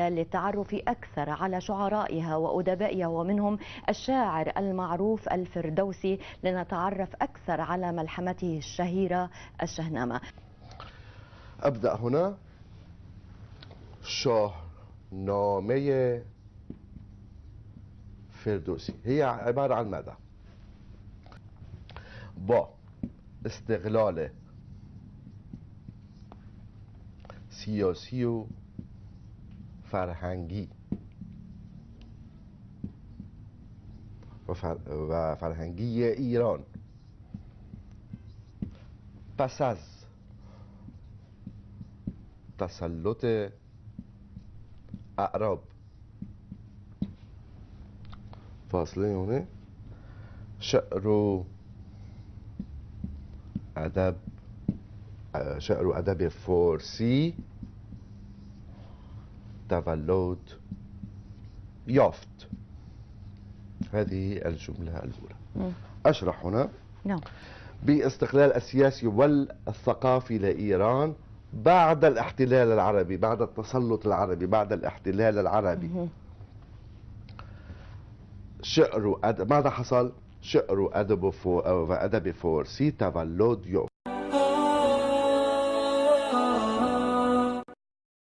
للتعرف أكثر على شعرائها وأدبائها ومنهم الشاعر المعروف الفردوسي، لنتعرف أكثر على ملحمته الشهيرة الشهنامة. أبدأ هنا. شاهنامه فردوسي هي عبارة عن ماذا؟ با استقلال سیاسی و فرهنگی و فرهنگی ایران پس از تسلط اعراب. فاصله هنا. شعر و ادب فارسی تولد يافت. هذه الجملة الأولى. أشرح هنا. باستقلال السياسي والثقافي لإيران بعد الاحتلال العربي، بعد التسلط العربي، بعد الاحتلال العربي. ماذا حصل؟ شعر وأدب فارسي تولد يافت.